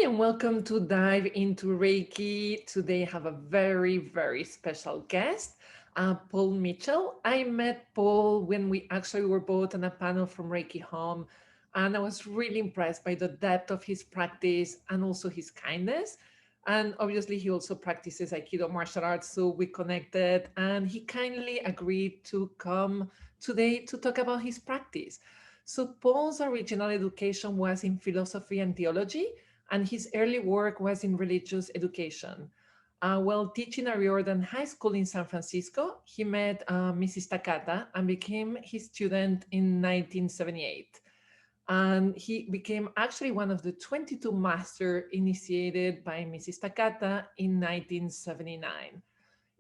and welcome to Dive Into Reiki. Today I have a very special guest, Paul Mitchell. I met Paul when we actually were both on a panel from Reiki Home, and I was really impressed by the depth of his practice and also his kindness. And obviously, he also practices Aikido martial arts, so we connected, and he kindly agreed to come today to talk about his practice. So, Paul's original education was in philosophy and theology, and his early work was in religious education. While teaching at Riordan High School in San Francisco, he met Mrs. Takata and became his student in 1978. And he became actually one of the 22 masters initiated by Mrs. Takata in 1979.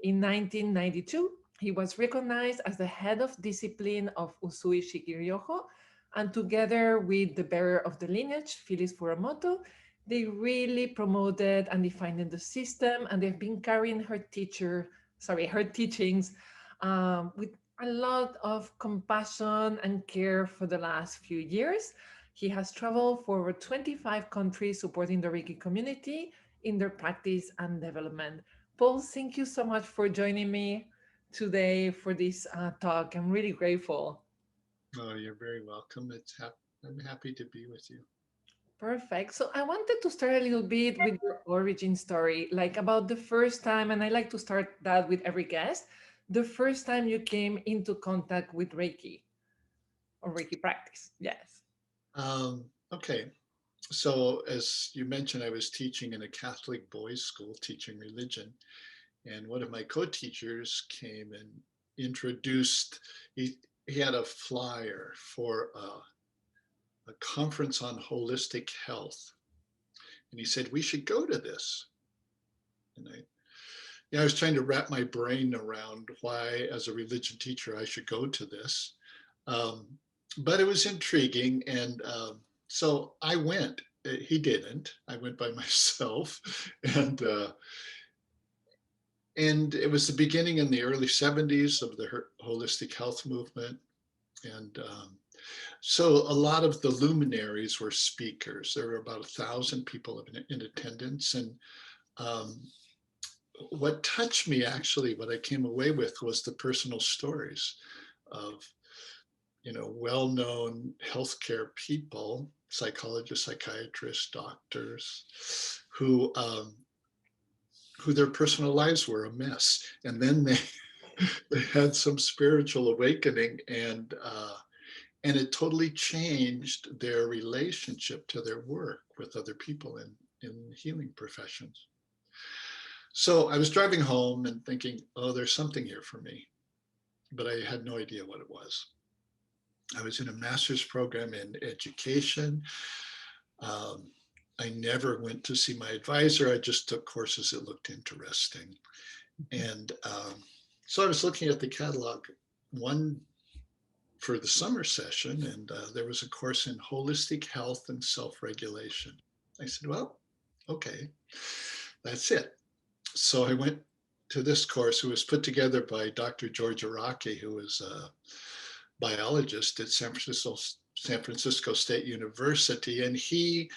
In 1992, he was recognized as the head of discipline of Usui, Shiki, Ryoho, and together with the bearer of the lineage, Phyllis Furumoto, they really promoted and defined the system, and they've been carrying her teachings with a lot of compassion and care for the last few years. He has traveled for over 25 countries supporting the Reiki community in their practice and development. Paul, thank you so much for joining me today for this talk. I'm really grateful. Oh, you're very welcome. I'm happy to be with you. Perfect. So I wanted to start a little bit with your origin story, like about the first time, and I like to start that with every guest, the first time you came into contact with Reiki or Reiki practice. Yes. Okay, so as you mentioned, I was teaching in a Catholic boys' school, teaching religion, and one of my co-teachers came and introduced. He he had a flyer for a conference on holistic health, and he said we should go to this. And I was trying to wrap my brain around why, as a religion teacher, I should go to this. Um, but it was intriguing. And so I went. He didn't. I went by myself. And, uh, and it was the beginning in the early 70s of the holistic health movement. And so a lot of the luminaries were speakers. There were about 1,000 people in attendance. And um, what touched me, actually, what I came away with was the personal stories of well-known healthcare people, psychologists, psychiatrists, doctors, who who their personal lives were a mess, and then they had some spiritual awakening, and it totally changed their relationship to their work with other people in healing professions. So I was driving home and thinking, oh, there's something here for me, but I had no idea what it was. I was in a master's program in education. Um, I never went to see my advisor. I just took courses that looked interesting. And so I was looking at the catalog one for the summer session, and there was a course in holistic health and self regulation. I said, well, okay, that's it. So I went to this course. It was put together by Dr. George Araki, who was a biologist at San Francisco State University, and he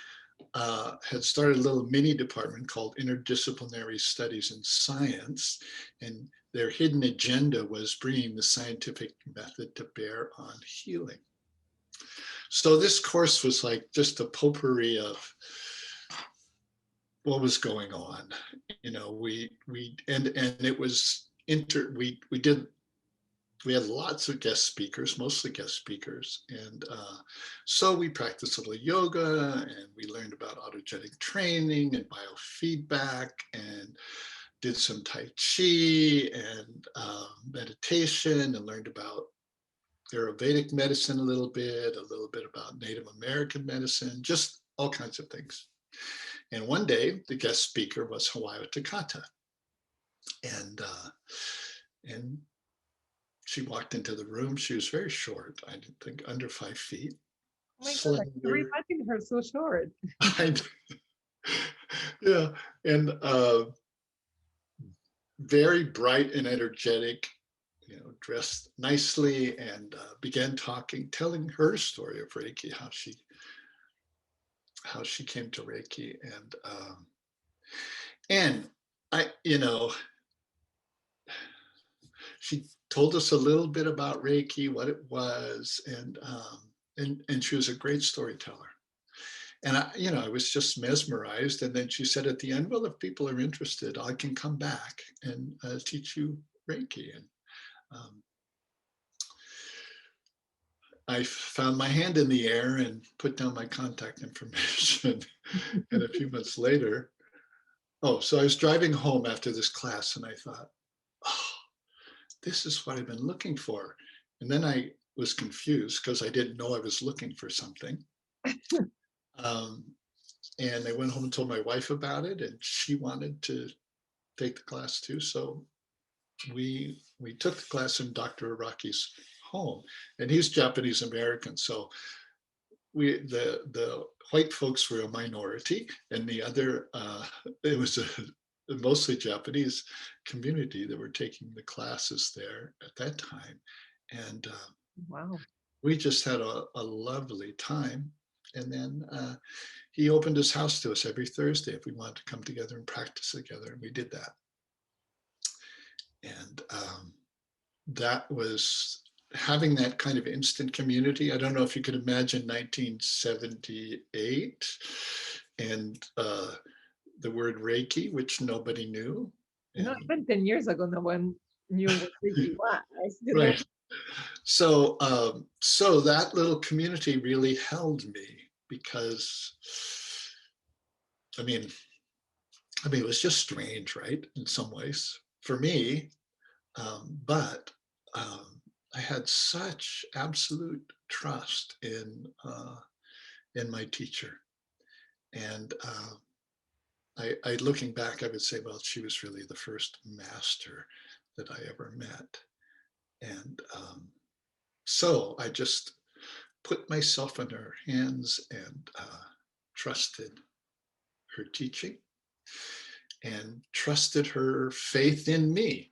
had started a little mini department called Interdisciplinary Studies in Science, and their hidden agenda was bringing the scientific method to bear on healing. So this course was like just a potpourri of what was going on. And it was we had lots of guest speakers, mostly guest speakers. And so we practiced a little yoga, and we learned about autogenic training and biofeedback, and did some Tai Chi and meditation, and learned about Ayurvedic medicine a little bit about Native American medicine, just all kinds of things. And one day, the guest speaker was Hawayo Takata. And she walked into the room. She was very short. I think under 5 feet, Oh my God, I never slender. imagined her so short. I, yeah, and very bright and energetic. Dressed nicely, and began talking, telling her story of Reiki, how she how she came to Reiki, and I, you know, she told us a little bit about Reiki, what it was, and she was a great storyteller. And I was just mesmerized. And then she said at the end, well, if people are interested, I can come back and teach you Reiki. And um, I found my hand in the air and put down my contact information. And a few months later, so I was driving home after this class and I thought, oh, this is what I've been looking for. And then I was confused because I didn't know I was looking for something. Um, and I went home and told my wife about it, and she wanted to take the class too. So we took the class in Dr. Araki's home, and he's Japanese American. So the white folks were a minority, and the other it was a mostly Japanese community that were taking the classes there at that time, and Wow. we just had a lovely time. And then he opened his house to us every Thursday if we wanted to come together and practice together, and we did that. And that was having that kind of instant community. I don't know if you could imagine 1978 and the word Reiki, which nobody knew. No, And even 10 years ago, no one knew what Reiki was, right. So that little community really held me because, I mean, it was just strange, right? In some ways for me, but I had such absolute trust in my teacher, and looking back, I would say, well, she was really the first master that I ever met, and so I just put myself in her hands and trusted her teaching and trusted her faith in me.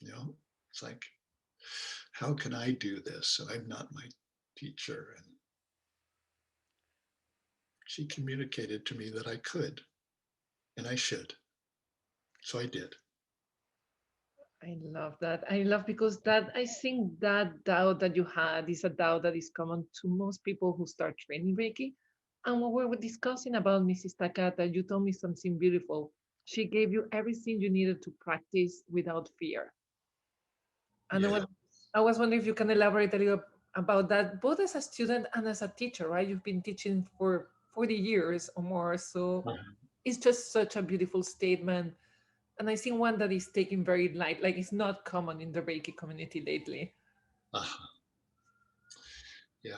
It's like, how can I do this? And I'm not my teacher. And she communicated to me that I could and I should. So I did. I love that. I love because that I think that doubt that you had is a doubt that is common to most people who start training Reiki. And when we were discussing about Mrs. Takata, you told me something beautiful. She gave you everything you needed to practice without fear. And Yeah. I was wondering if you can elaborate a little about that, both as a student and as a teacher, right? You've been teaching for 40 years or more. So it's just such a beautiful statement. And I think one that is taken very light, like it's not common in the Reiki community lately. Uh-huh. Yeah.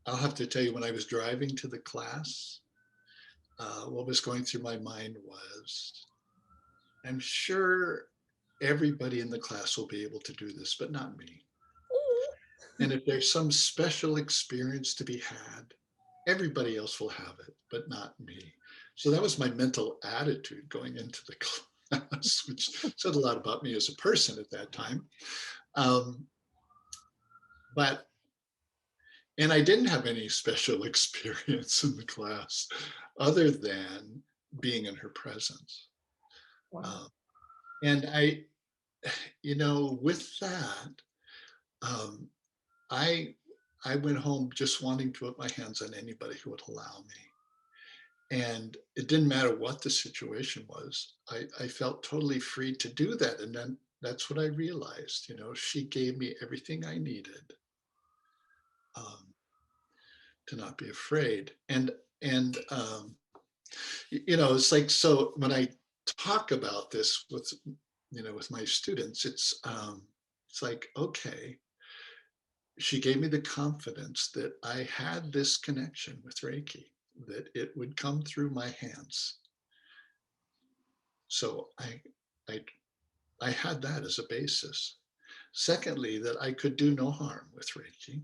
I'll have to tell you, when I was driving to the class, what was going through my mind was, I'm sure everybody in the class will be able to do this, but not me. And if there's some special experience to be had, everybody else will have it, but not me. So that was my mental attitude going into the class, which said a lot about me as a person at that time. Um, but and I didn't have any special experience in the class other than being in her presence. Wow. Um, and with that, um, I I went home just wanting to put my hands on anybody who would allow me. And it didn't matter what the situation was. I felt totally free to do that. And then that's what I realized. She gave me everything I needed to not be afraid. And it's like, so when I talk about this with my students, it's like, okay, she gave me the confidence that I had this connection with Reiki, that it would come through my hands. So I I had that as a basis. Secondly, that I could do no harm with Reiki.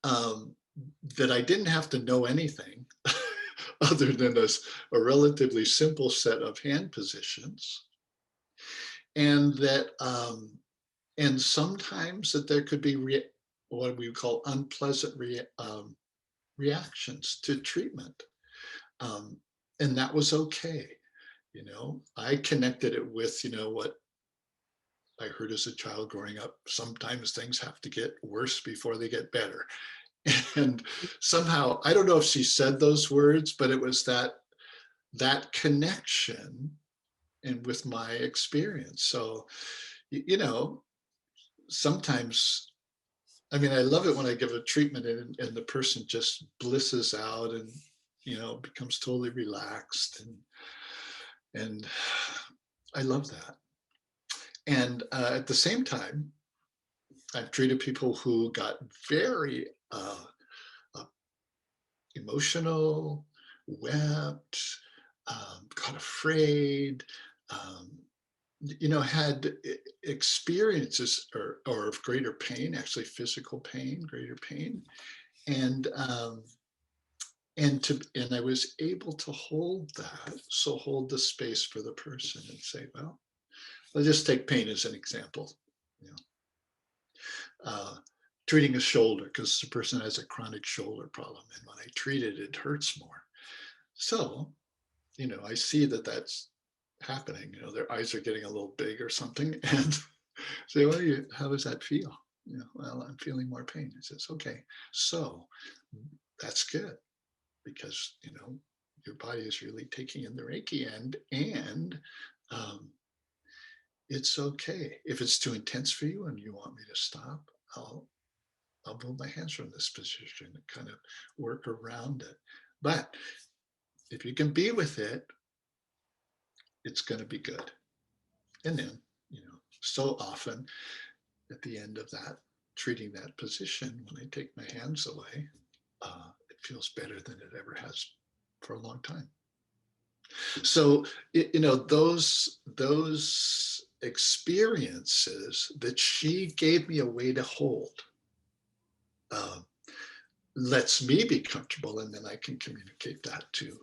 Um, that I didn't have to know anything other than a relatively simple set of hand positions, and that and sometimes that there could be what we call unpleasant reactions to treatment. And that was okay. I connected it with, what I heard as a child growing up. Sometimes things have to get worse before they get better. And somehow, I don't know if she said those words, but it was that connection and with my experience. So, sometimes, I mean, I love it when I give a treatment and the person just blisses out and, becomes totally relaxed. And I love that. And at the same time, I've treated people who got very uh, emotional, wept, got afraid, had experiences or of greater pain, actually physical pain, greater pain, and I was able to hold that, so hold the space for the person and say, well, let's just take pain as an example. You know, treating a shoulder because the person has a chronic shoulder problem, and when I treat it, it hurts more. So, I see that that's happening. Their eyes are getting a little big or something, and say, well, how does that feel? Well, I'm feeling more pain. He says, okay, so that's good because your body is really taking in the Reiki, and it's okay if it's too intense for you and you want me to stop. I'll move my hands from this position and kind of work around it. But if you can be with it, it's going to be good. And then, so often at the end of that, treating that position, when I take my hands away, it feels better than it ever has for a long time. So, those experiences that she gave me a way to hold lets me be comfortable, and then I can communicate that to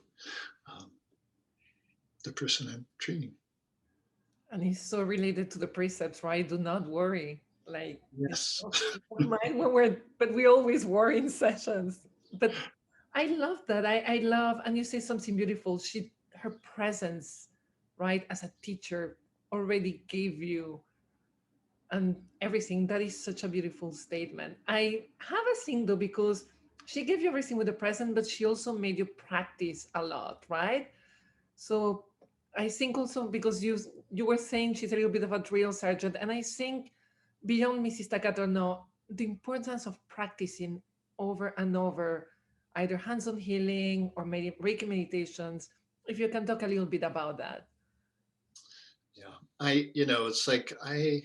the person I'm treating. And it's so related to the precepts, right? Do not worry. Like it's Yes. so peace of mind when but we always worry in sessions. But I love that. I love, and you say something beautiful. Her presence, right, as a teacher already gave you and everything. That is such a beautiful statement. I have a thing though, because she gave you everything with the present, but she also made you practice a lot, right? So I think also because you were saying she's a little bit of a drill sergeant, and I think beyond Mrs. Takata, no, the importance of practicing over and over, either hands-on healing or Reiki meditations. If you can talk a little bit about that. Yeah. It's like um,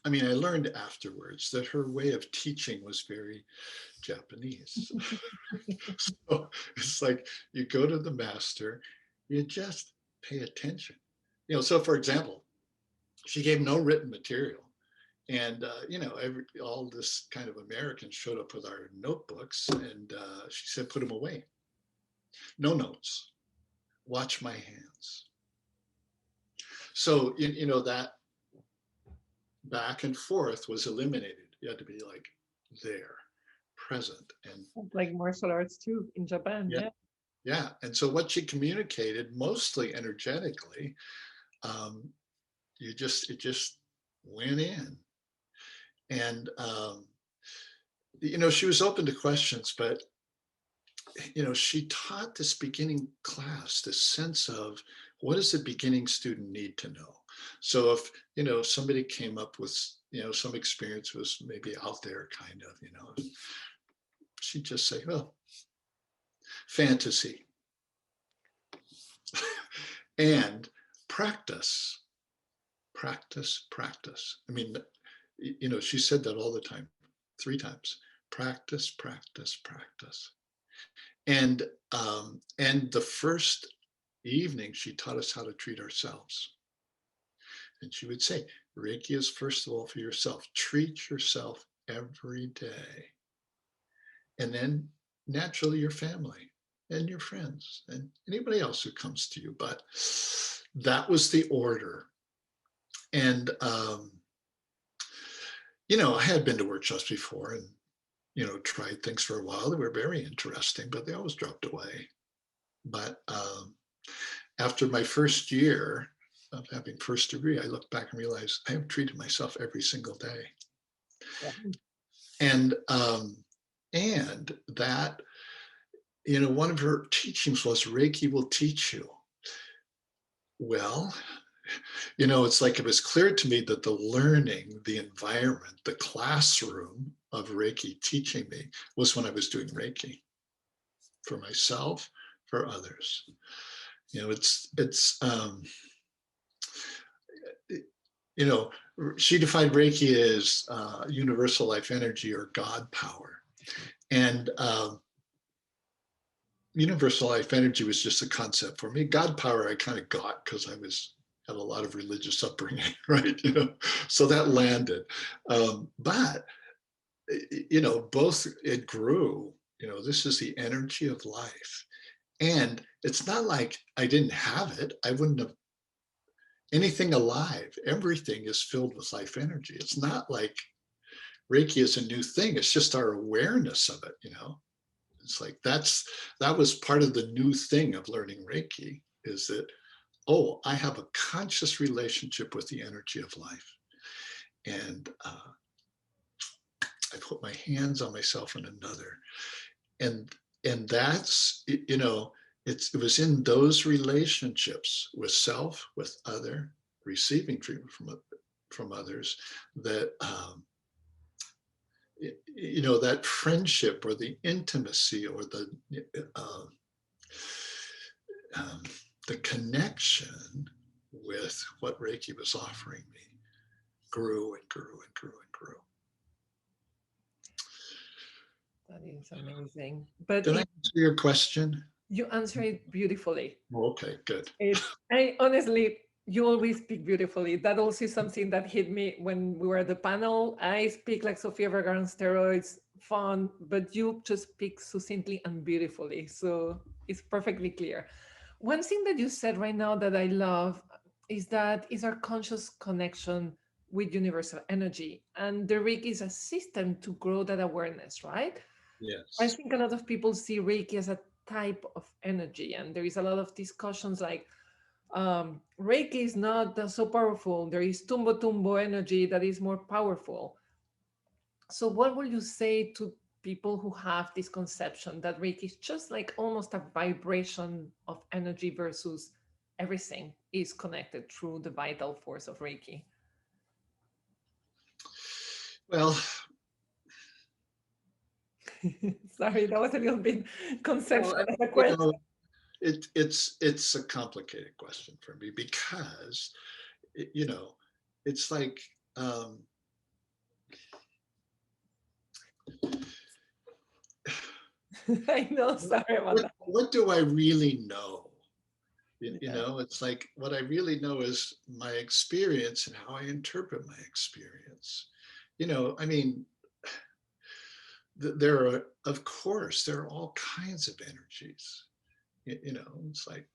I learned afterwards that her way of teaching was very Japanese. So it's like you go to the master, you just pay attention. So for example, she gave no written material. And, all this kind of Americans showed up with our notebooks, and she said, put them away. No notes. Watch my hands. So, that back and forth was eliminated. You had to be like there, present. And Like martial arts too in Japan, yeah, yeah. yeah. And so what she communicated, mostly energetically, um, it just went in. And, she was open to questions, but she taught this beginning class this sense of what does the beginning student need to know. So if somebody came up with some experience was maybe out there kind of, she'd just say, well, fantasy and practice, practice, practice. She said that all the time, 3 times: practice, practice, practice. And the first evening, she taught us how to treat ourselves. And she would say, Reiki is first of all for yourself. Treat yourself every day. And then naturally your family and your friends and anybody else who comes to you. But that was the order. And I had been to workshops before and, tried things for a while. They were very interesting, but they always dropped away. But after my first year of having first degree, I looked back and realized I have treated myself every single day. Yeah. And that, one of her teachings was Reiki will teach you. Well, it's like it was clear to me that the learning, the environment, the classroom of Reiki teaching me was when I was doing Reiki for myself, for others. She defined Reiki as universal life energy or God power. And universal life energy was just a concept for me. God power I kind of got because I had a lot of religious upbringing, right? So that landed. But both it grew. This is the energy of life, and it's not like I didn't have it. I wouldn't have anything alive. Everything is filled with life energy. It's not like Reiki is a new thing. It's just our awareness of it. It's like that was part of the new thing of learning Reiki, is that, oh, I have a conscious relationship with the energy of life. And I put my hands on myself and another. And that's, it was in those relationships with self, with other, receiving treatment from others, that that friendship or the intimacy or uh, um, the connection with what Reiki was offering me grew and grew and grew and grew. That is amazing. But Did I answer your question? you answer it beautifully. Okay, good. I honestly, you always speak beautifully. That also is something that hit me when we were at the panel. I speak like Sofia Vergara on steroids, fun, but you just speak succinctly and beautifully. So it's perfectly clear. One thing that you said right now that I love is that is our conscious connection with universal energy. And the Reiki is a system to grow that awareness, right? I Yes. think a lot of people see Reiki as a type of energy, and there is a lot of discussions like Reiki is not so powerful. There is Tumbo Tumbo energy that is more powerful. So, what will you say to people who have this conception that Reiki is just like almost a vibration of energy versus everything is connected through the vital force of Reiki? Well, Sorry, that was a little bit well, conceptual as a you question. know, it's a complicated question for me because you know it's like I know, sorry about that. what do I really know? Yeah. It's like what I really know is my experience and how I interpret my experience. I mean, there are, of course, there are all kinds of energies. It's like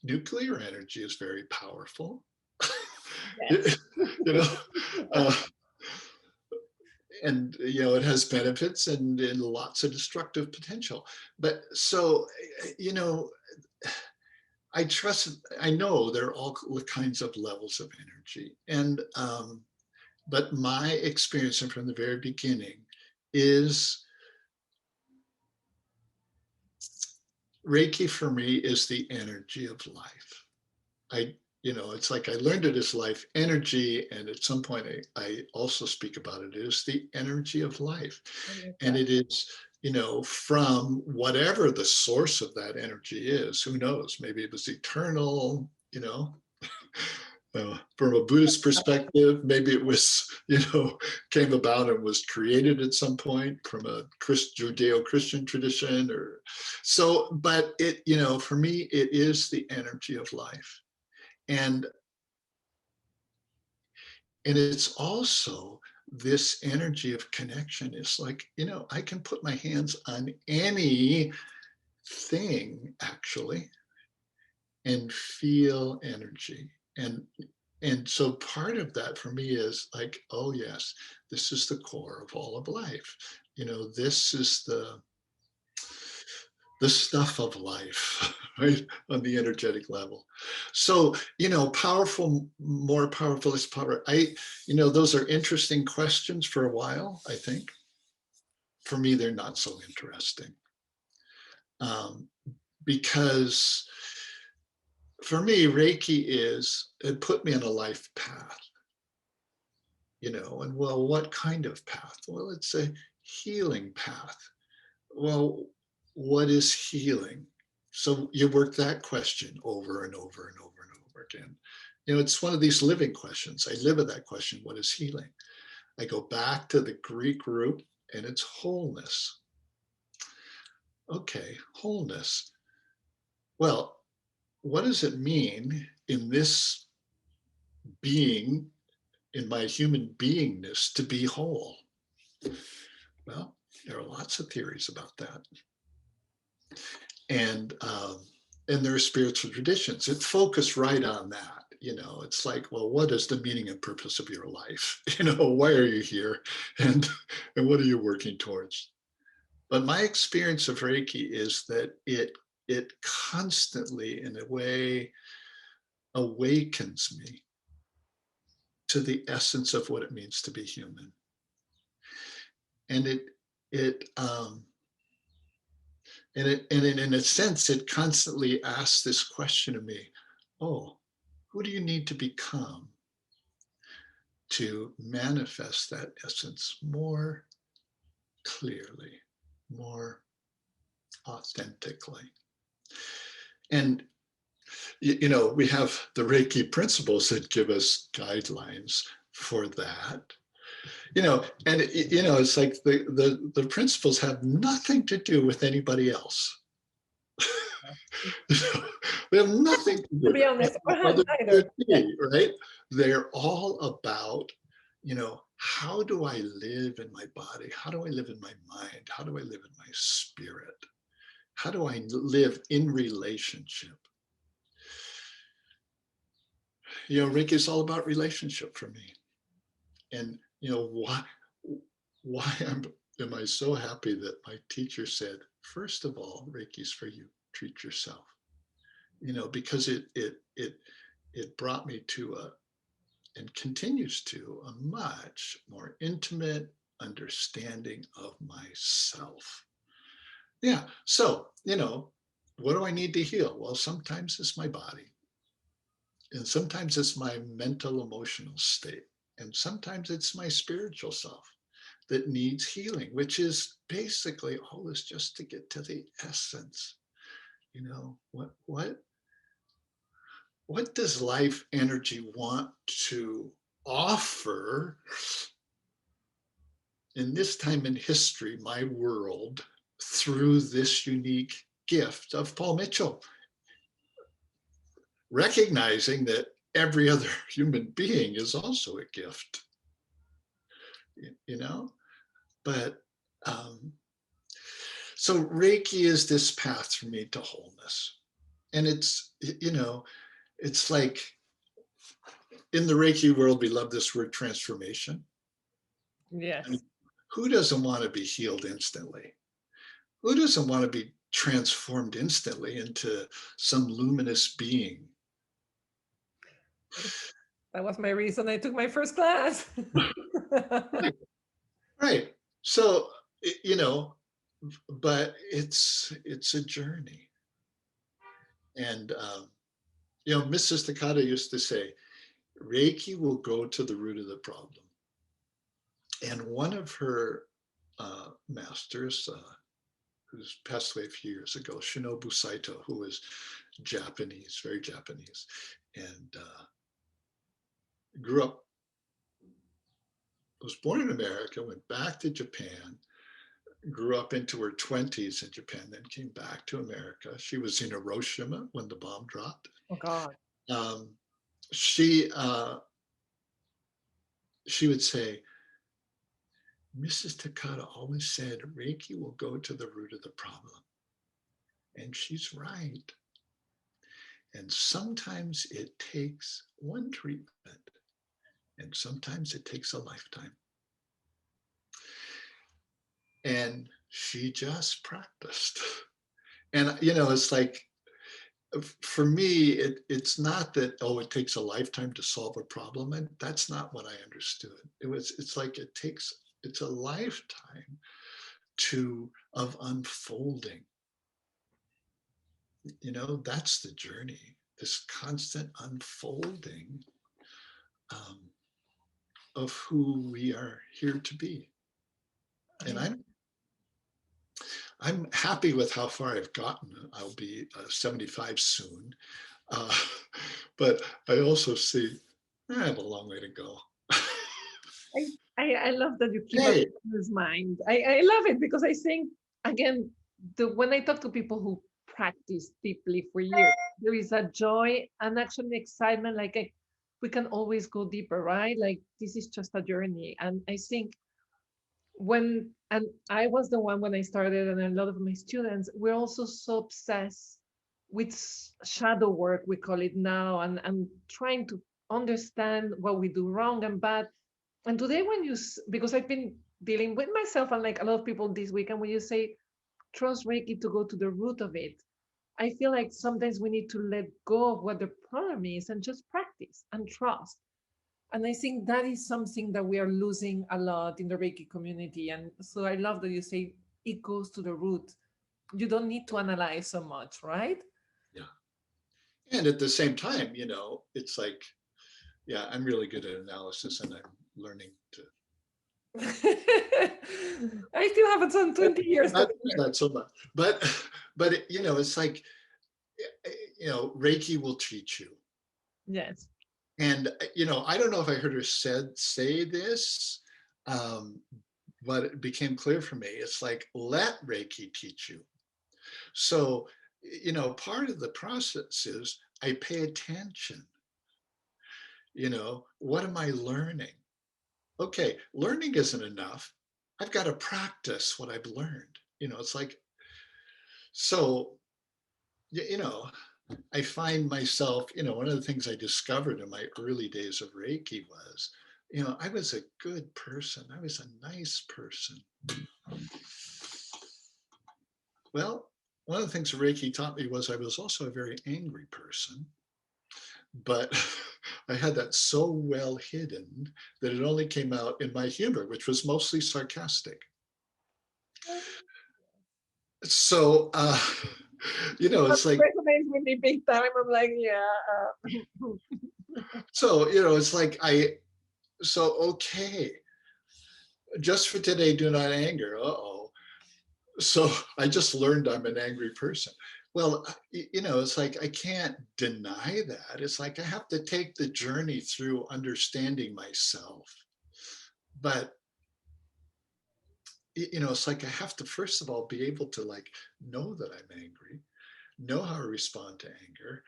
nuclear energy is very powerful. Yes. you know, uh, and it has benefits and lots of destructive potential. But so, you know, I know there are all kinds of levels of energy, and but my experience from the very beginning is Reiki for me is the energy of life. It's like I learned it as life energy, and at some point I also speak about it as the energy of life. I love And that. it is, from whatever the source of that energy is, who knows? Maybe it was eternal, from a Buddhist perspective, maybe it was, came about and was created at some point from a Judeo-Christian tradition or so, but for me, it is the energy of life. And it's also this energy of connection. It's like, I can put my hands on any thing actually and feel energy. And And so part of that for me is like, oh yes, this is the core of all of life. This is the stuff of life, right? On the energetic level. So, powerful, more powerful is power. Those are interesting questions for a while, I think. For me, they're not so interesting. Because for me, Reiki it put me on a life path, and well, what kind of path? Well, it's a healing path. Well, what is healing? So you work that question over and over and over and over again. It's one of these living questions. I live with that question. What is healing? I go back to the Greek root and it's wholeness. Okay, wholeness. Well, what does it mean in this being, in my human beingness, to be whole? Well, there are lots of theories about that. And there are spiritual traditions that focus right on that. It's like, well, what is the meaning and purpose of your life? Why are you here? And what are you working towards? But my experience of Reiki is that it constantly, in a way, awakens me to the essence of what it means to be human. And in a sense, it constantly asks this question of me: oh, who do you need to become to manifest that essence more clearly, more authentically? And we have the Reiki principles that give us guidelines for that. And it's like the principles have nothing to do with anybody else. They have nothing to To do be honest, other than neither. Yeah. me, right? They're all about, how do I live in my body? How do I live in my mind? How do I live in my spirit? How do I live in relationship? Reiki is all about relationship for me. And why am I so happy that my teacher said, first of all, Reiki's for you. Treat yourself. Because it brought me to and continues to a much more intimate understanding of myself. Yeah. So, what do I need to heal? Well, sometimes it's my body, and sometimes it's my mental, emotional state, and sometimes it's my spiritual self that needs healing, which is basically always just to get to the essence. What does life energy want to offer in this time in history, my world, through this unique gift of Paul Mitchell, recognizing that every other human being is also a gift, you know? But so Reiki is this path for me to wholeness. And it's like in the Reiki world, we love this word transformation. And Yes. who doesn't want to be healed instantly? Who doesn't want to be transformed instantly into some luminous being? That was my reason I took my first class. Right. Right. So, but it's a journey. And, Mrs. Takata used to say, Reiki will go to the root of the problem. And one of her masters, who's passed away a few years ago, Shinobu Saito, who was Japanese, very Japanese, and grew up, was born in America, went back to Japan, grew up into her 20s in Japan, then came back to America. She was in Hiroshima when the bomb dropped. Oh God. Um, she she would say, Mrs. Takata always said Reiki will go to the root of the problem. And she's right. And sometimes it takes one treatment, and sometimes it takes a lifetime. And she just practiced. And, it's like, for me, it's not that, oh, it takes a lifetime to solve a problem. And that's not what I understood. It's like it's a lifetime of unfolding. That's the journey, this constant unfolding um, of who we are here to be. And I'm happy with how far I've gotten. I'll be 75 soon. Uh, but I also see I have a long way to go. I love that you keep a Hey, business mind. I love it because I think, again, when I talk to people who practice deeply for years, there is a joy and actually excitement. Like we can always go deeper, right? Like this is just a journey. And I think and I was the one when I started, and a lot of my students, we're also so obsessed with shadow work, we call it now, and trying to understand what we do wrong and bad. And today, because I've been dealing with myself and like a lot of people this week, and when you say trust Reiki to go to the root of it, I feel like sometimes we need to let go of what the problem is and just practice and trust. And I think that is something that we are losing a lot in the Reiki community. And so I love that you say it goes to the root. You don't need to analyze so much, right? yeah. And at the same time, it's like, yeah, I'm really good at analysis and I'm learning to. I still haven't done 20 years. Not, not so much. But it's like, Reiki will teach you. Yes. And, I don't know if I heard her say this, but it became clear for me. It's like, let Reiki teach you. So, part of the process is I pay attention. What am I learning? Okay, learning isn't enough. I've got to practice what I've learned. It's like, so, I find myself, one of the things I discovered in my early days of Reiki was, I was a good person. I was a nice person. Well, one of the things Reiki taught me was I was also a very angry person, but I had that so well hidden that it only came out in my humor, which was mostly sarcastic. So, it's like, Resonates with me big time. I'm like, yeah. so, it's like okay, just for today, do not anger. Uh-oh. So I just learned I'm an angry person. Well, it's like I can't deny that. It's like I have to take the journey through understanding myself. But it's like I have to first of all be able to like know that I'm angry, know how to respond to anger,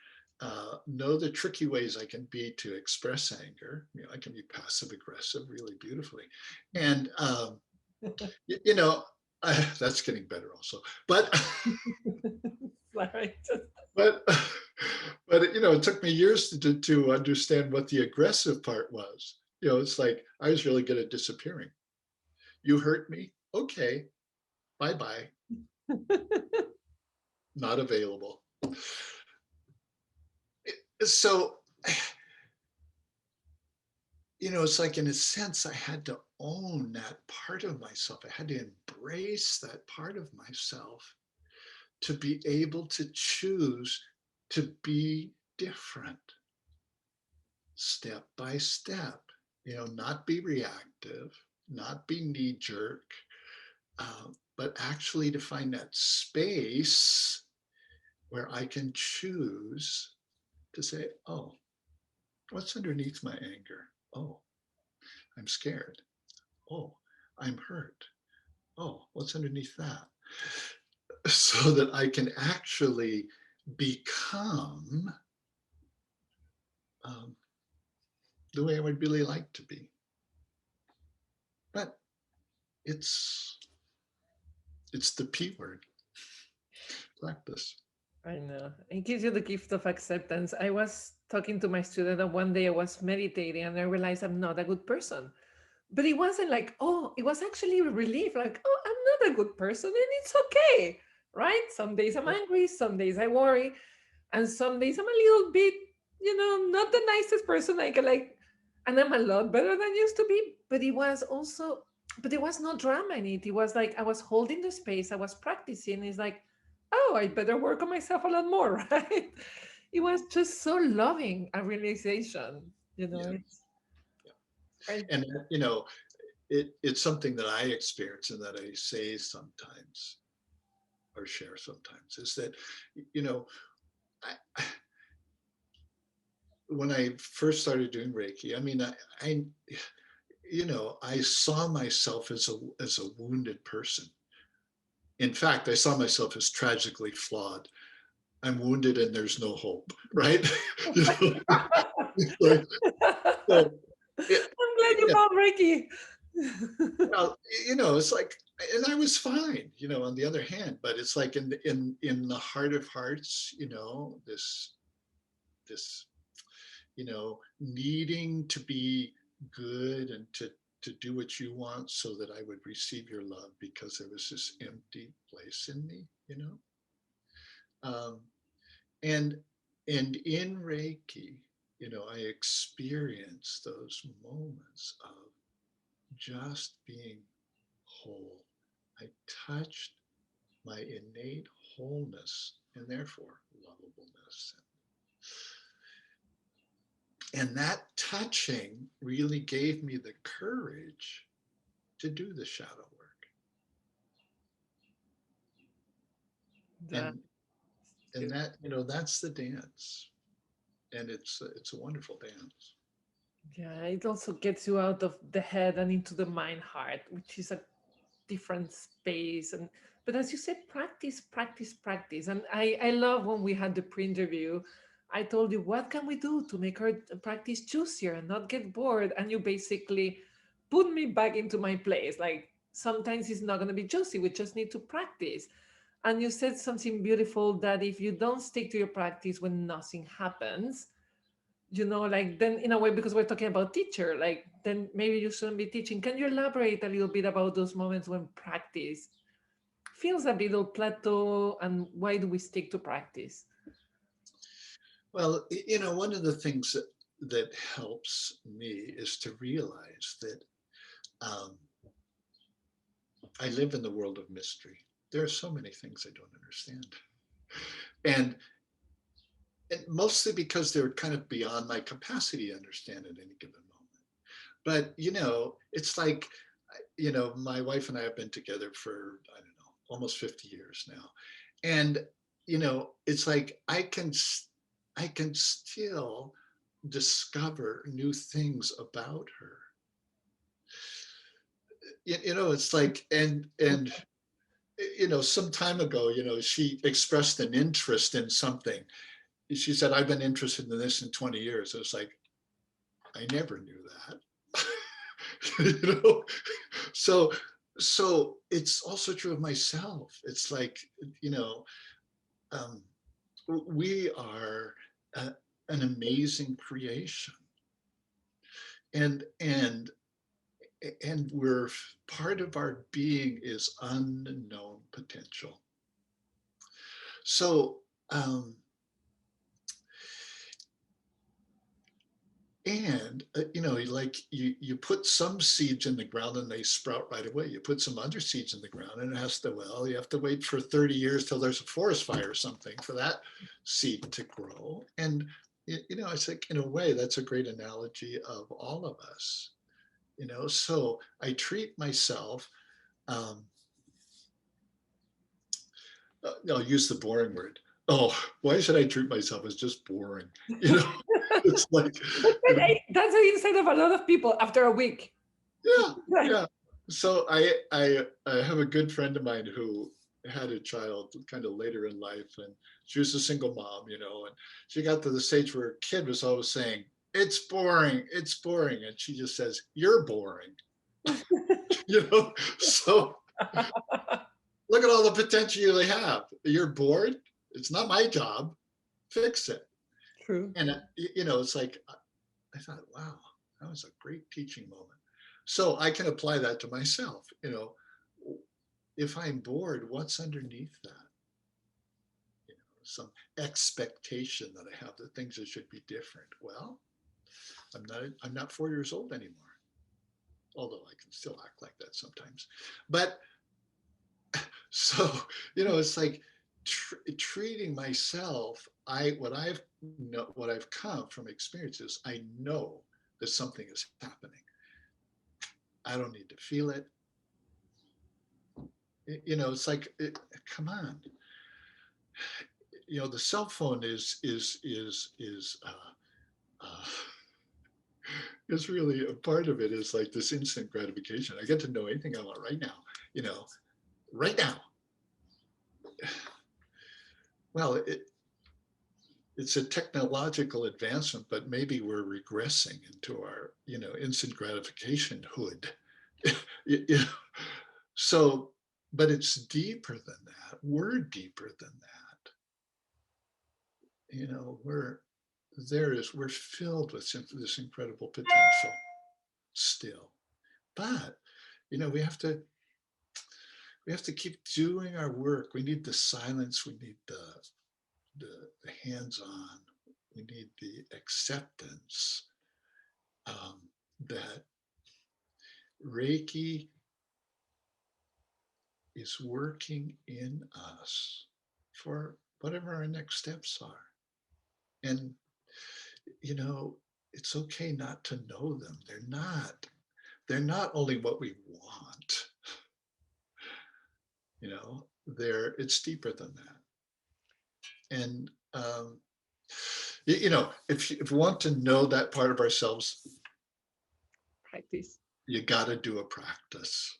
know the tricky ways I can be to express anger. I can be passive aggressive really beautifully, and you know that's getting better also. But Sorry. but but it took me years to understand what the aggressive part was. It's like I was really good at disappearing. You hurt me, okay, bye bye, not available. So it's like in a sense I had to own that part of myself. I had to embrace that part of myself to be able to choose to be different step by step, not be reactive, not be knee jerk, but actually to find that space where I can choose to say, oh, what's underneath my anger? Oh, I'm scared. Oh, I'm hurt. Oh, what's underneath that? So that I can actually become um, the way I would really like to be. But it's the P word, practice. I know. It gives you the gift of acceptance. I was talking to my student, and one day I was meditating and I realized I'm not a good person. But it wasn't like, oh, it was actually a relief, like, oh, I'm not a good person and it's okay, right? Some days I'm angry, some days I worry, and some days I'm a little bit, not the nicest person I can like, and I'm a lot better than I used to be. But it was also, but there was no drama in it. It was like I was holding the space, I was practicing. It's like, oh, I better work on myself a lot more, right? It was just so loving a realization, Yeah, it's yeah. I, And it's something that I experience and that I say sometimes or share sometimes is that, you know, I, when I first started doing Reiki, I mean, I I saw myself as a wounded person. In fact, I saw myself as tragically flawed. I'm wounded and there's no hope, right? you know, like, so it, I'm glad you yeah, found Reiki. well, it's like, and I was fine, on the other hand, but it's like in the heart of hearts, this needing to be good and to do what you want so that I would receive your love because there was this empty place in me. Um, and and in Reiki, I experience those moments of just being whole. I touched my innate wholeness and therefore lovableness. And that touching really gave me the courage to do the shadow work. That And and that's the dance. And it's a wonderful dance. Yeah, it also gets you out of the head and into the mind heart, which is a different space. And but as you said, practice, practice, practice. And I love when we had the pre-interview, I told you what can we do to make our practice juicier and not get bored. And you basically put me back into my place. Like sometimes it's not gonna be juicy. We just need to practice. And you said something beautiful that if you don't stick to your practice when nothing happens, like then in a way, because we're talking about teacher, like then maybe you shouldn't be teaching. Can you elaborate a little bit about those moments when practice feels a little plateau and why do we stick to practice? Well, one of the things that helps me is to realize that um, I live in the world of mystery. There are so many things I don't understand, and mostly because they're kind of beyond my capacity to understand at any given moment. But it's like, my wife and I have been together for, I don't know, almost 50 years now, and it's like I can still discover new things about her. It's like, and some time ago, she expressed an interest in something. She said, I've been interested in this in 20 years. I was like, I never knew that. you know so it's also true of myself. It's like, you know um, we are a, an amazing creation, and and we're part of our being is unknown potential. So and like you put some seeds in the ground and they sprout right away. You put some other seeds in the ground and it has to, well, you have to wait for 30 years till there's a forest fire or something for that seed to grow. And it's like, in a way, that's a great analogy of all of us. So I treat myself, um, I'll use the boring word. Oh, why should I treat myself as just boring? you know it's like, But that's the insight of a lot of people after a week. yeah, Right. yeah. So I have a good friend of mine who had a child kind of later in life, and she was a single mom, and she got to the stage where her kid was always saying, "It's boring, it's boring," and she just says, "You're boring," So look at all the potential you have. You're bored. It's not my job. Fix it. True. And, it's like, I thought, wow, that was a great teaching moment. So I can apply that to myself. If I'm bored, what's underneath that? Some expectation that I have that things should be different. Well, I'm not 4 years old anymore, although I can still act like that sometimes. But so, it's like treating myself. What I've come from experiences, I know that something is happening. I don't need to feel it. It's like, come on. The cell phone is really a part of it. Is like this instant gratification. I get to know anything I want right now. Right now. Well, it's a technological advancement, but maybe we're regressing into our, instant gratification hood. So, but it's deeper than that. We're deeper than that. We're filled with this incredible potential still. But, we have to keep doing our work. We need the silence. We need the hands-on. We need the acceptance that Reiki is working in us for whatever our next steps are. And, it's okay not to know them. They're not only what we want, it's deeper than that. And, if you want to know that part of ourselves, Practice. you got to do a practice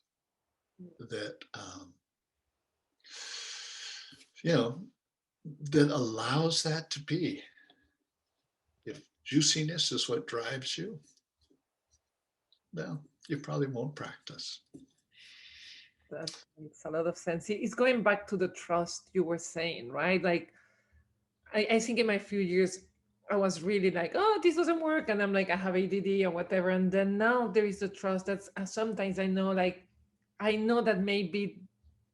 that, that allows that to be. If juiciness is what drives you, well, you probably won't practice. That makes a lot of sense. It's going back to the trust you were saying, right? Like, I think in my few years, I was really like, oh, this doesn't work. And I'm like, I have ADD or whatever. And then now there is the trust that's sometimes I know, like, I know that maybe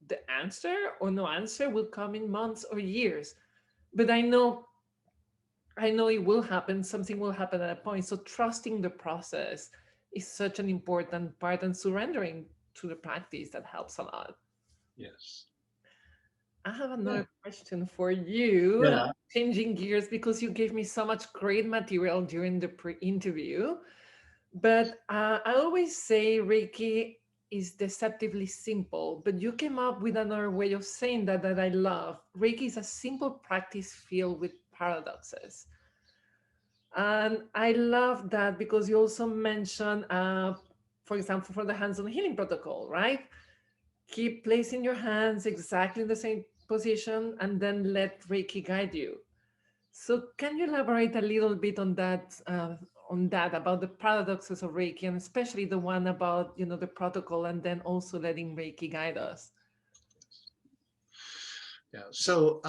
the answer or no answer will come in months or years. But I know it will happen. Something will happen at a point. So trusting the process is such an important part, and surrendering to the practice that helps a lot. Yes. I have Yeah. another question for you, Yeah. changing gears because you gave me so much great material during the pre-interview. But I always say Reiki is deceptively simple, but you came up with another way of saying that I love. Reiki is a simple practice filled with paradoxes. And I love that because you also mentioned, for example, for the hands-on healing protocol, right? Keep placing your hands exactly in the same position and then let Reiki guide you. So can you elaborate a little bit on that about the paradoxes of Reiki, and especially the one about the protocol, and then also letting Reiki guide us? Yeah. So,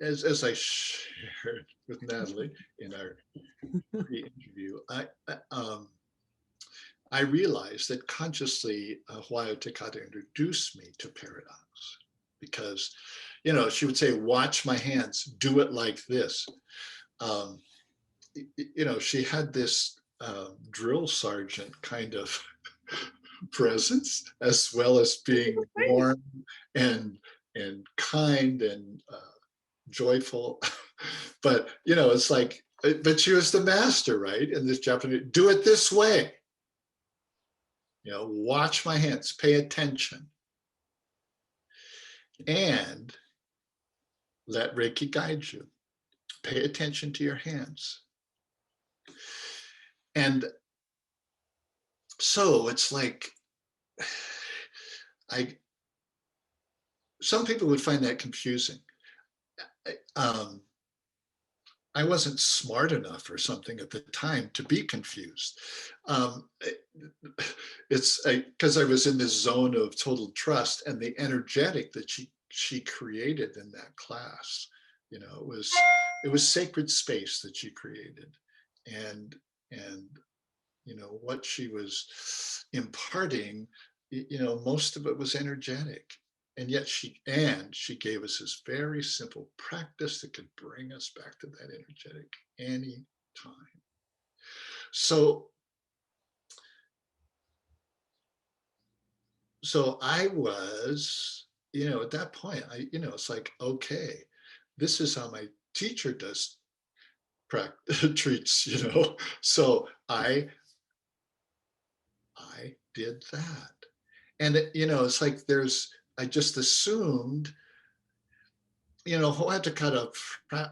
as I shared with Natalie in our pre-interview, I realized that consciously Hawayo Takata introduced me to Paradox because, she would say, watch my hands, do it like this. She had this drill sergeant kind of presence, as well as being warm and kind and joyful. But it's like, but she was the master, right? In this Japanese, do it this way. Watch my hands, pay attention, and let Reiki guide you. Pay attention to your hands. And so it's like, some people would find that confusing. I wasn't smart enough or something at the time to be confused. It's because I was in this zone of total trust, and the energetic that she created in that class it was sacred space that she created, and what she was imparting, most of it was energetic. And yet she gave us this very simple practice that could bring us back to that energetic any time. So I was, at that point, it's like, okay, this is how my teacher does treats, So I did that. And it's like I just assumed, Hawayo Takata,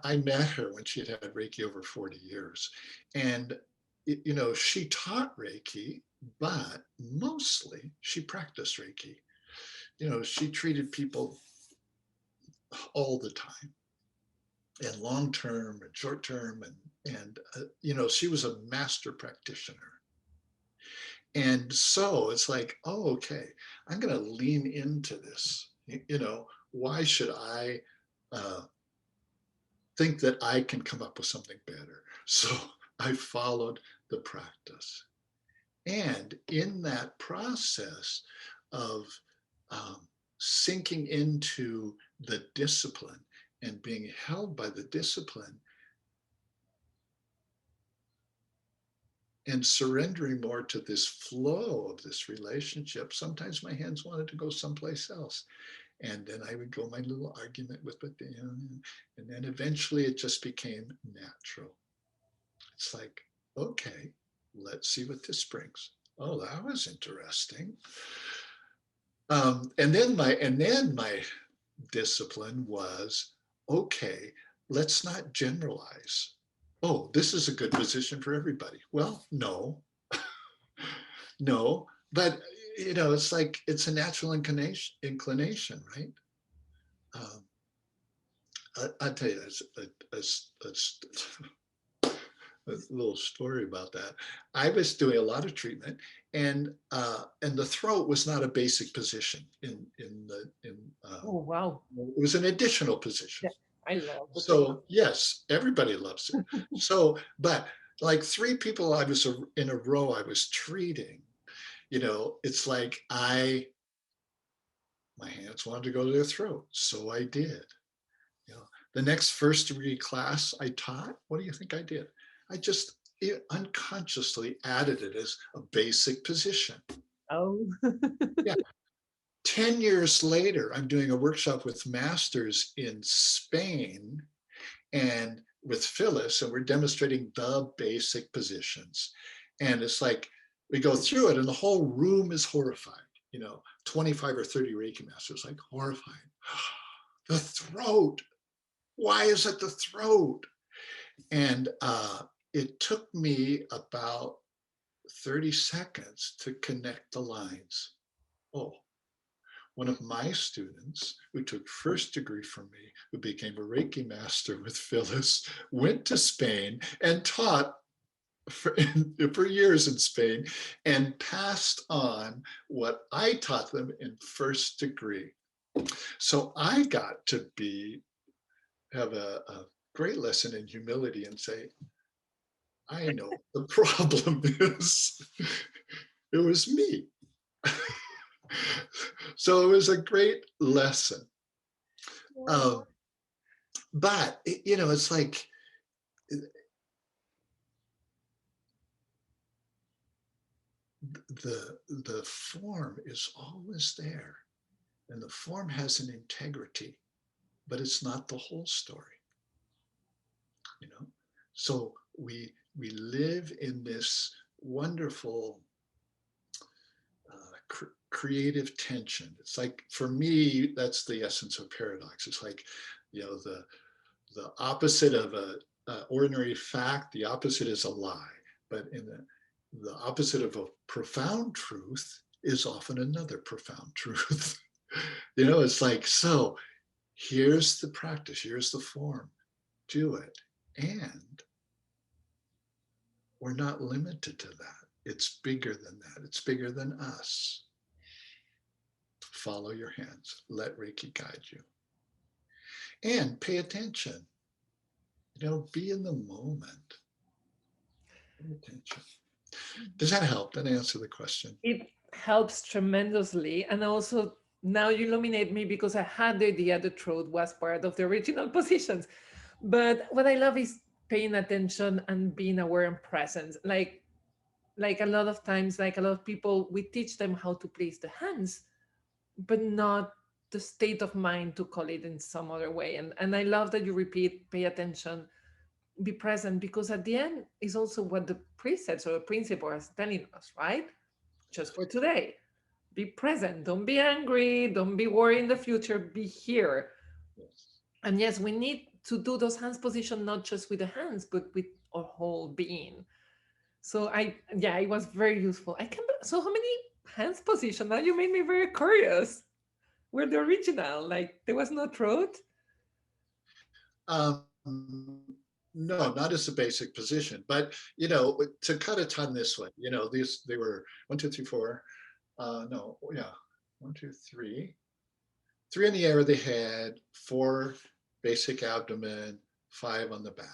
I met her when she had had Reiki over 40 years. And, she taught Reiki, but mostly she practiced Reiki. She treated people all the time, and long term and short term. And she was a master practitioner. And so it's like, oh, okay, I'm going to lean into this. Why should I think that I can come up with something better? So I followed the practice. And in that process of sinking into the discipline and being held by the discipline and surrendering more to this flow of this relationship, sometimes my hands wanted to go someplace else. And then I would go my little argument with it, and then eventually it just became natural. It's like, okay, let's see what this brings. Oh, that was interesting. And then my discipline was, okay, let's not generalize. Oh, this is a good position for everybody. Well, no, no, but it's like it's a natural inclination, right? Um, I'll tell you a little story about that. I was doing a lot of treatment, and the throat was not a basic position Oh, wow. it was an additional position. Yeah, I love the throat. So yes, everybody loves it. So, but like three people I was in a row I was treating, it's like my hands wanted to go to their throat, so I did. The next first degree class I taught, what do you think I did? I just unconsciously added it as a basic position. Oh. Yeah. 10 years later, I'm doing a workshop with masters in Spain and with Phyllis, and we're demonstrating the basic positions. And it's like we go through it, and the whole room is horrified. 25 or 30 Reiki masters, like horrified. The throat. Why is it the throat? And it took me about 30 seconds to connect the lines. Oh, one of my students who took first degree from me, who became a Reiki master with Phyllis, went to Spain and taught for years in Spain and passed on what I taught them in first degree. So I got to have a great lesson in humility and say, I know the problem is it was me. So it was a great lesson. But, it's like the form is always there. And the form has an integrity, but it's not the whole story. So we live in this wonderful creative tension. It's like, for me, that's the essence of paradox. It's like, the opposite of a ordinary fact, the opposite is a lie. But in the opposite of a profound truth is often another profound truth. It's like, so here's the practice, here's the form, do it. And we're not limited to that. It's bigger than that. It's bigger than us. Follow your hands. Let Reiki guide you. and pay attention. Be in the moment. Pay attention. Does that help? That answer the question? It helps tremendously. And also, now you illuminate me because I had the idea the throat was part of the original positions. But what I love is paying attention and being aware and present. Like a lot of times, like a lot of people, we teach them how to place the hands, but not the state of mind to call it in some other way. And I love that you repeat, pay attention, be present, because at the end is also what the precepts or the principle is telling us, right? Just for today, be present, don't be angry, don't be worried in the future, be here. Yes. And yes, we need to do those hands position not just with the hands but with our whole being. So yeah, it was very useful. I can So how many hands position? Now you made me very curious. Were the original, like there was no throat? No, not as a basic position, but to cut a ton this way, they were 1, 2, 3, 4. No, yeah, 1, 2, 3. 3 in the air of the head, 4 basic abdomen, 5 on the back.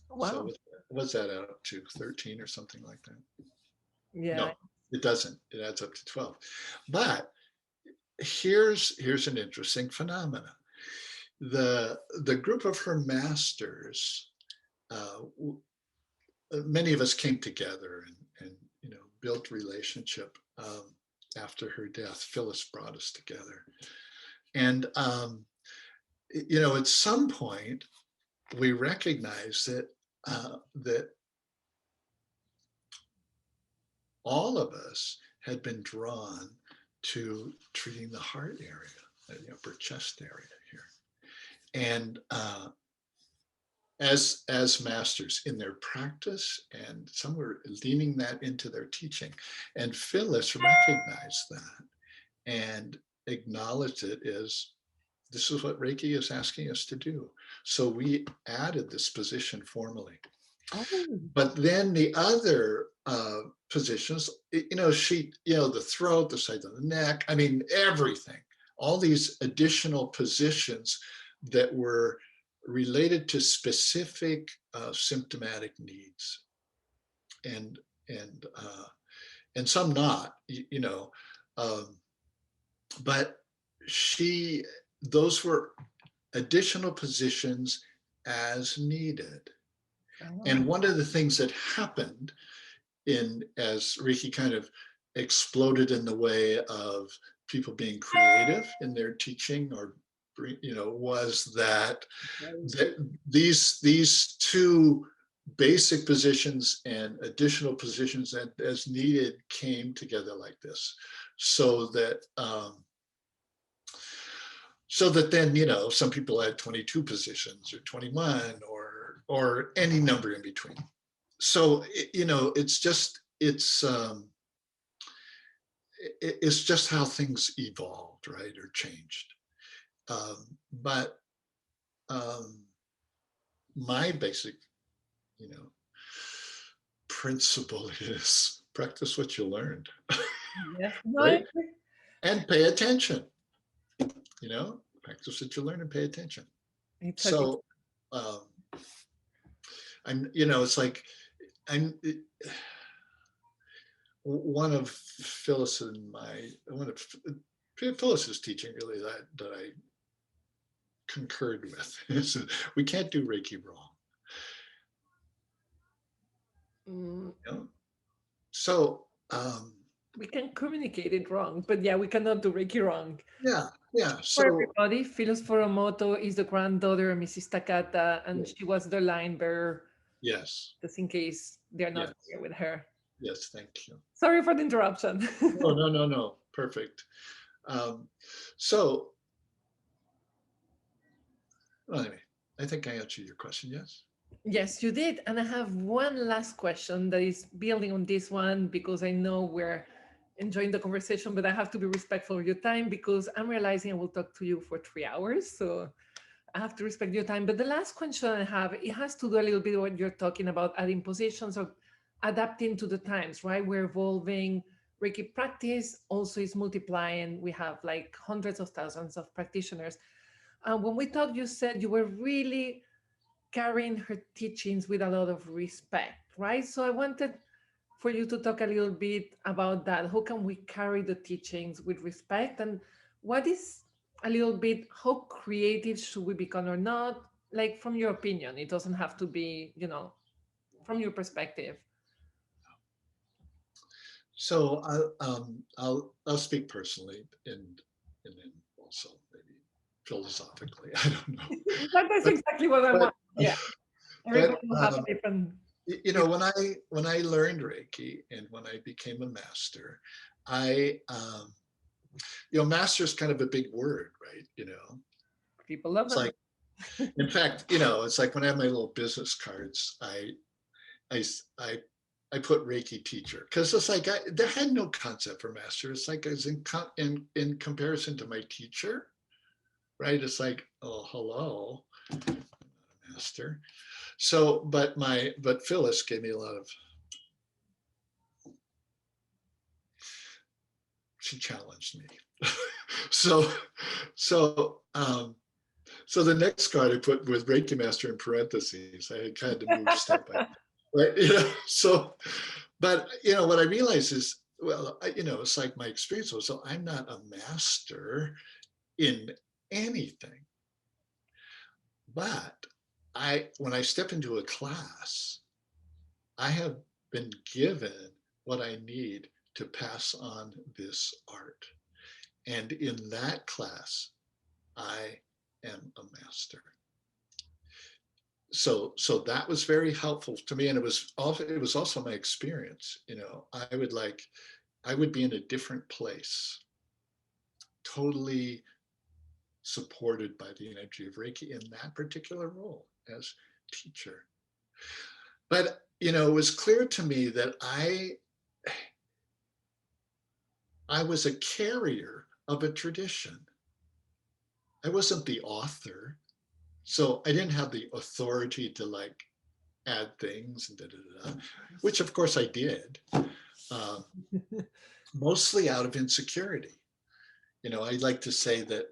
So Wow. what's that up to? 13 or something like that? Yeah. No, it doesn't. It adds up to 12. But here's an interesting phenomenon. The group of her masters, uh, many of us came together and built relationship after her death. Phyllis brought us together, and at some point we recognized that all of us had been drawn to treating the heart area, the upper chest area here, and as masters in their practice, and some were leaning that into their teaching. And Phyllis recognized that and acknowledged it as this is what Reiki is asking us to do. So we added this position formally. Oh, But then the other positions, the throat, the side of the neck, I mean, everything, all these additional positions that were related to specific symptomatic needs, and and uh, and some not, um, but those were additional positions as needed. oh. And one of the things that happened as Reiki kind of exploded in the way of people being creative in their teaching, or was that Very that good. these two basic positions and additional positions that as needed came together like this, so that then some people had 22 positions or 21 or any number in between. So it's just how things evolved, right, or changed. But my basic you know principle is practice what you learned. Yes. No, I Right, agree. and pay attention. Practice what you learn and pay attention. It's a good. So um, it's like I'm one of Phyllis's teaching, really, that I concurred with is we can't do Reiki wrong. Mm, You know? So we can communicate it wrong, but yeah, we cannot do Reiki wrong. yeah. For So everybody, Phyllis Furumoto is the granddaughter of Mrs. Takata, and yeah, she was the line bearer, yes, just in case they're not yes, here with her. yes. Thank you. Sorry for the interruption. No, no, no, no. Perfect. Um, so well, anyway, I think I answered your question. Yes. Yes, you did. And I have one last question that is building on this one because I know we're enjoying the conversation, but I have to be respectful of your time because I'm realizing I will talk to you for 3 hours. So I have to respect your time. But the last question I have, it has to do a little bit what you're talking about, adding positions or adapting to the times, right? We're evolving. Reiki practice also is multiplying. We have like hundreds of thousands of practitioners. When we talked, you said you were really carrying her teachings with a lot of respect, right? So I wanted for you to talk a little bit about that. How can we carry the teachings with respect? And what is a little bit, how creative should we become or not? Like from your opinion, it doesn't have to be, from your perspective. So I'll speak personally and then also maybe philosophically. I don't know, That's but exactly what I but want. Yeah. but Everybody will have a different. when I learned Reiki and when I became a master, I master is kind of a big word, right? People love It's them. like, in fact, it's like when I have my little business cards, I I I put Reiki teacher because it's like there had no concept for master. It's like as in comparison to my teacher, right? It's like, oh, hello, I'm not a master. So, but Phyllis gave me a lot of. She challenged me. so so um so the next card I put with Reiki Master in parentheses. I had kind of moved step by right. But what I realized is, well, it's like my experience was, so I'm not a master in anything, but when I step into a class, I have been given what I need to pass on this art. And in that class, I am a master. So that was very helpful to me, and it was also my experience. I would be in a different place, totally supported by the energy of Reiki in that particular role as teacher. But it was clear to me that I was a carrier of a tradition. I wasn't the author, so I didn't have the authority to like add things and which of course I did, um, mostly out of insecurity. I'd like to say that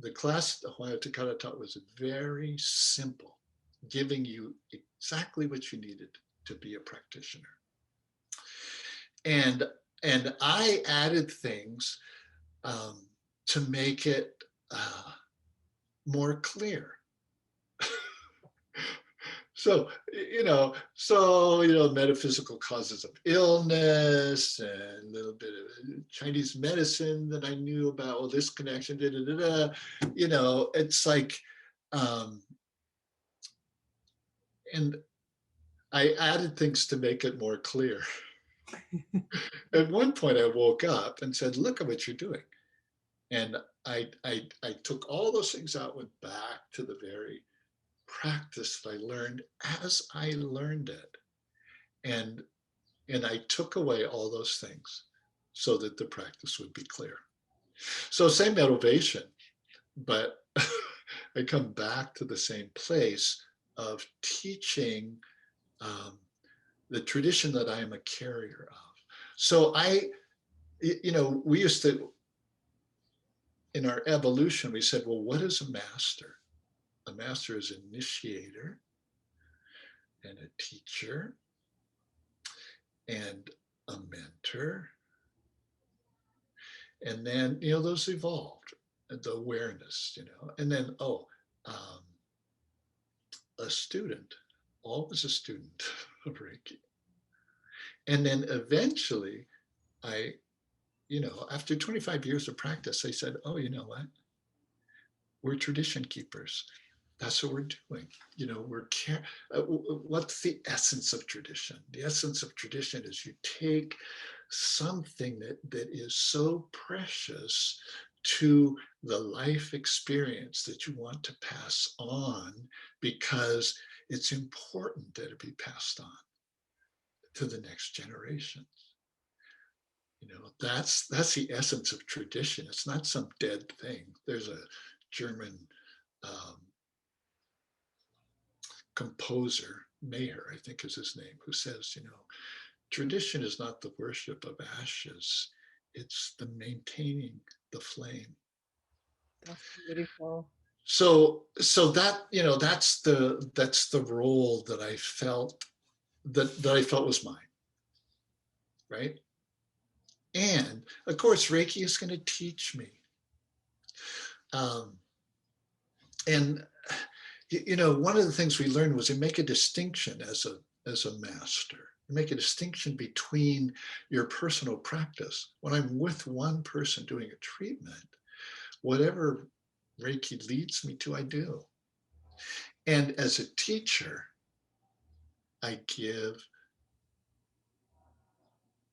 the class that Hawayo Takata taught was very simple, giving you exactly what you needed to be a practitioner. And I added things um, to make it more clear. Metaphysical causes of illness and a little bit of Chinese medicine that I knew about. Well, this connection, da da da da. It's like, um, and I added things to make it more clear. At one point, I woke up and said, "Look at what you're doing," and I took all those things out, went back to the very practice that I learned as I learned it, and I took away all those things so that the practice would be clear. So same motivation, but I come back to the same place of teaching the tradition that I am a carrier of. So we used to, in our evolution, we said, well, what is a master? A master is an initiator and a teacher and a mentor. And then, those evolved, the awareness, and then, um, a student, always a student of Reiki. And then eventually, I, after 25 years of practice, I said, oh, you know what? We're tradition keepers. That's what we're doing. What's the essence of tradition? The essence of tradition is you take something that is so precious to the life experience that you want to pass on because it's important that it be passed on to the next generation. That's the essence of tradition. It's not some dead thing. There's a German um, composer, Mayer, I think is his name, who says, tradition is not the worship of ashes, it's the maintaining the flame. That's beautiful. So that, that's the role that I felt that I felt was mine, right? And of course, Reiki is going to teach me. Um, and one of the things we learned was to make a distinction as a master. Make a distinction between your personal practice. When I'm with one person doing a treatment, whatever Reiki leads me to, I do. And as a teacher, I give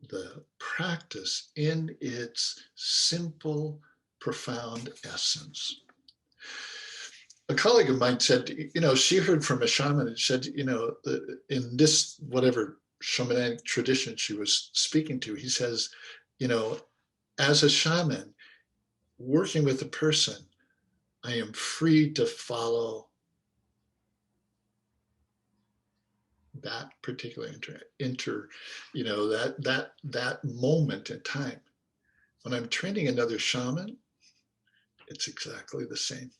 the practice in its simple, profound essence. A colleague of mine said, she heard from a shaman and said, in this whatever shamanic tradition she was speaking to, he says, as a shaman working with a person, I am free to follow that particular that moment in time. When I'm training another shaman, it's exactly the same.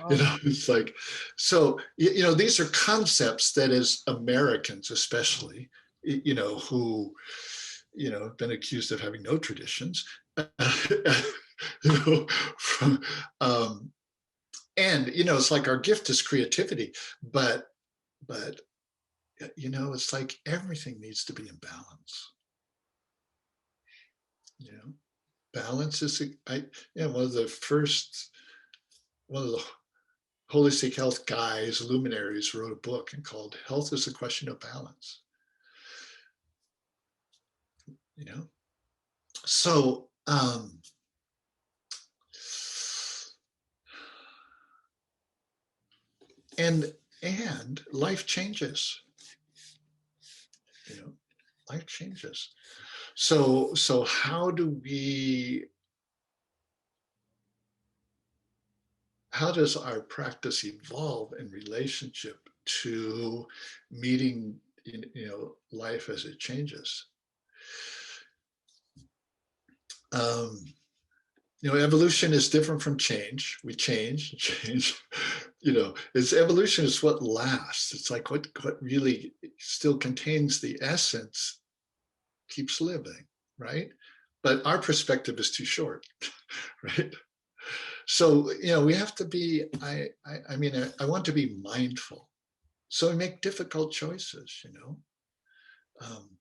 Wow. It's like, so, these are concepts that as Americans, especially, who, have been accused of having no traditions, from, and, it's like our gift is creativity, but, it's like everything needs to be in balance. Balance is, one of the holistic health guys, luminaries, wrote a book and called Health is a Question of Balance. So, and life changes, life changes. So how does our practice evolve in relationship to meeting, life as it changes? Evolution is different from change. We change. It's evolution is what lasts. It's like what really still contains the essence keeps living, right? But our perspective is too short, right? So we have to be. I want to be mindful. So we make difficult choices. Um,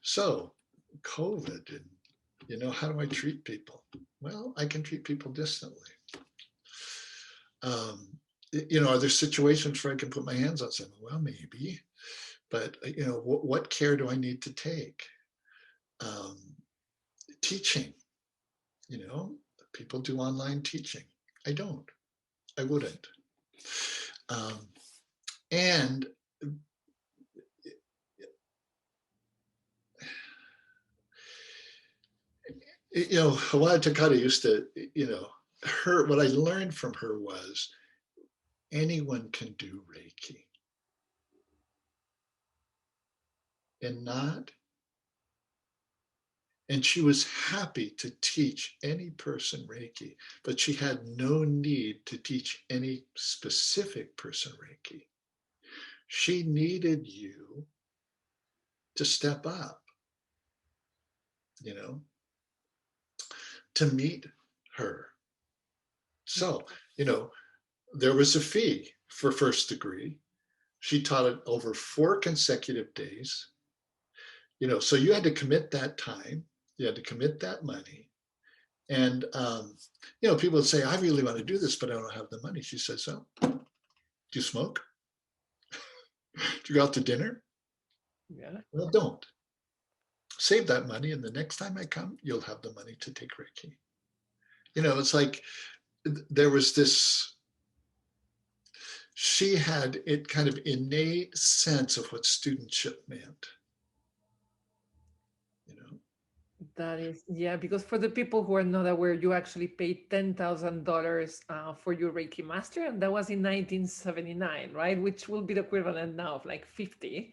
so COVID and how do I treat people? Well, I can treat people distantly. Are there situations where I can put my hands on someone? Well, maybe, but what care do I need to take? Um, Teaching, people do online teaching. I don't. I wouldn't. Um, and Hawayo Takata used to, her. What I learned from her was anyone can do Reiki, and not. And she was happy to teach any person Reiki, but she had no need to teach any specific person Reiki. She needed you to step up, you know, to meet her. So, there was a fee for first degree. She taught it over 4 consecutive days. So you had to commit that time, you had to commit that money. And, people would say, I really want to do this, but I don't have the money. She says, so, do you smoke? Do you go out to dinner? Yeah. Well, don't. Save that money, and the next time I come, you'll have the money to take Reiki. It's like there was this, she had it kind of innate sense of what studentship meant. You know, That is, yeah, because for the people who are not aware, you actually paid $10,000 for your Reiki master, and that was in 1979, right? Which will be the equivalent now of like 50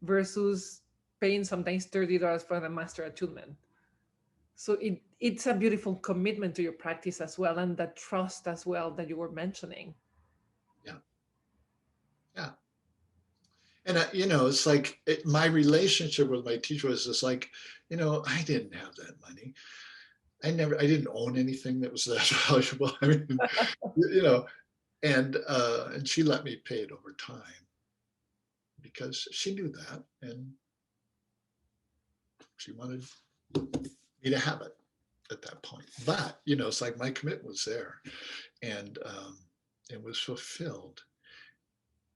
versus paying sometimes $30 for the master attunement. So it's a beautiful commitment to your practice as well, and that trust as well that you were mentioning. Yeah, yeah. And it's like my relationship with my teacher was just like, I didn't have that money. I didn't own anything that was that valuable. I mean, you know, and she let me pay it over time because she knew that, and she wanted me to have it at that point. But it's like my commitment was there, and it was fulfilled.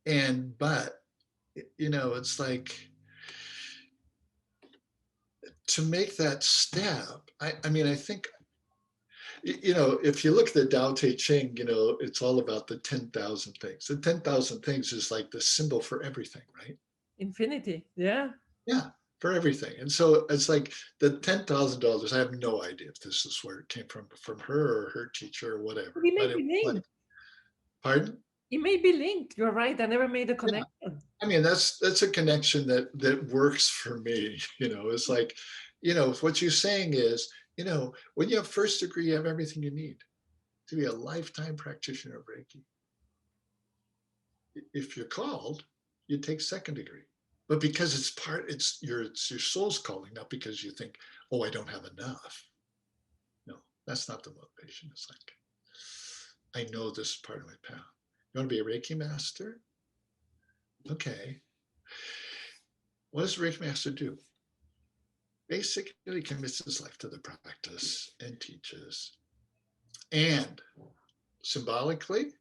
But it's like to make that step. I mean, I think if you look at the Tao Te Ching, it's all about the 10,000 things. The 10,000 things is like the symbol for everything, right? Infinity, yeah. Yeah, for everything. And so it's like the $10,000. I have no idea if this is where it came from her or her teacher or whatever. It may But it be was like, linked. pardon? It may be linked. You're right. I never made the Yeah. connection. I mean, that's a connection that works for me. It's like, what you're saying is, when you have first degree, you have everything you need to be a lifetime practitioner of Reiki. If you're called, you take second degree. But because it's your soul's calling, not because you think, oh, I don't have enough. No, that's not the motivation. It's like, I know this is part of my path. You want to be a Reiki master? Okay. What does a Reiki master do? Basically commits his life to the practice and teaches. And symbolically,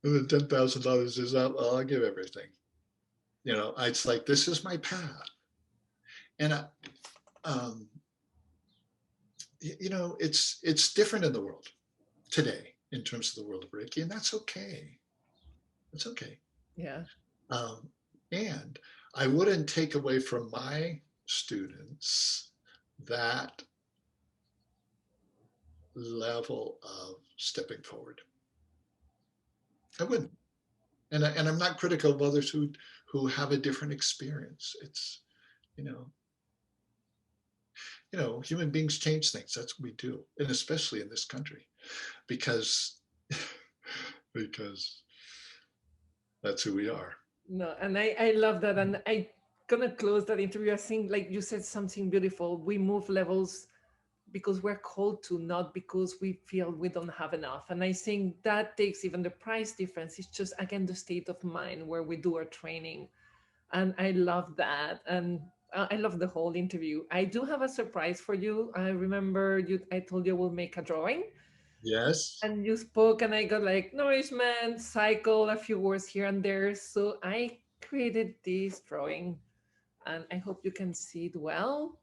the $10,000 is out. Well, I'll give everything. It's like, this is my path. And um, it's different in the world today in terms of the world of Reiki, and that's okay. It's okay. Yeah. Um, and I wouldn't take away from my students that level of stepping forward. I wouldn't. And I'm not critical of others who have a different experience. It's, you know, human beings change things. That's what we do, and especially in this country, because because that's who we are. No, and I love that. And I gonna close that interview. I think like you said something beautiful. We move levels because we're called to, not because we feel we don't have enough. And I think that takes even the price difference. It's just again the state of mind where we do our training. And I love that. And I love the whole interview. I do have a surprise for you. I remember I told you we'll make a drawing. Yes. And you spoke, and I got like nourishment, cycle, a few words here and there. So I created this drawing, and I hope you can see it well.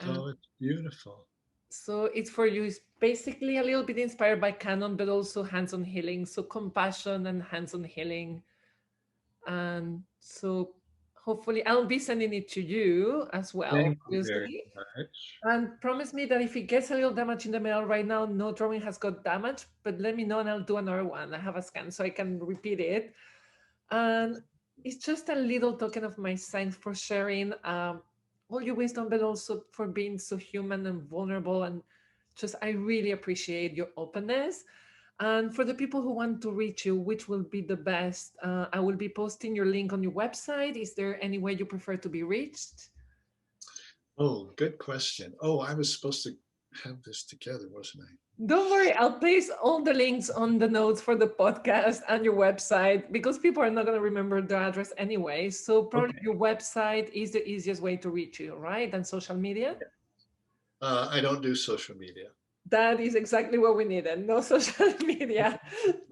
And Oh, it's beautiful. so it's for you. It's basically a little bit inspired by Canon, but also hands-on healing. So compassion and hands-on healing. And so hopefully I'll be sending it to you as well, Thank you very obviously. much. And promise me that if it gets a little damage in the mail right now, no drawing has got damage, but let me know and I'll do another one. I have a scan so I can repeat it. And it's just a little token of my thanks for sharing all your wisdom, but also for being so human and vulnerable. And just, I really appreciate your openness. And for the people who want to reach you, which will be the best? I will be posting your link on your website. Is there any way you prefer to be reached? Oh, good question. Oh, I was supposed to have this together, wasn't I? Don't worry, I'll place all the links on the notes for the podcast and your website because people are not going to remember the address anyway. So probably Okay. your website is the easiest way to reach you, right? And social media. I don't do social media. That is exactly what we needed. No social media.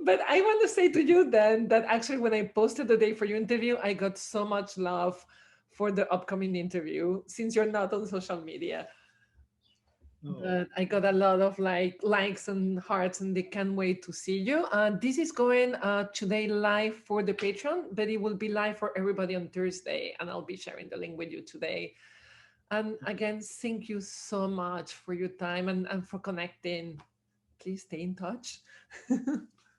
But I want to say to you then that actually when I posted the day for your interview, I got so much love for the upcoming interview since you're not on social media. Oh, But I got a lot of likes and hearts, and they can't wait to see you. This is going today live for the Patreon, but it will be live for everybody on Thursday, and I'll be sharing the link with you today. And again, thank you so much for your time and for connecting. Please stay in touch.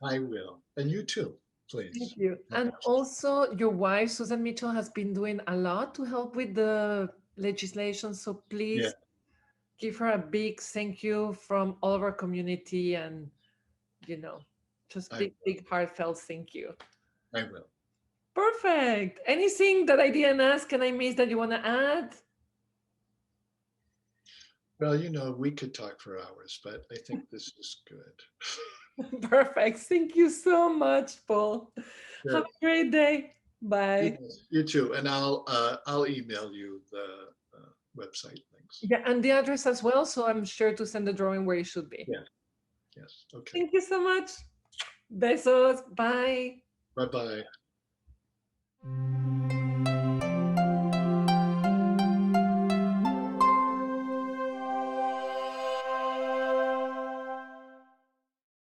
I will. And you too, Thank please. you. And also, your wife, Susan Mitchell, has been doing a lot to help with the legislation. So Yeah, please give her a big thank you from all of our community, and you know, just I big heartfelt thank you. I will. Perfect. Anything that I didn't ask and I missed that you want to add? Well, we could talk for hours, but I think this is good. Perfect. Thank you so much, Paul. Have Sure. a great day. Bye. Yes, you too, and I'll email you the website links. Yeah, and the address as well. So I'm sure to send the drawing where it should be. Yeah. Yes. Okay. Thank you so much. Besos. Bye. Bye bye.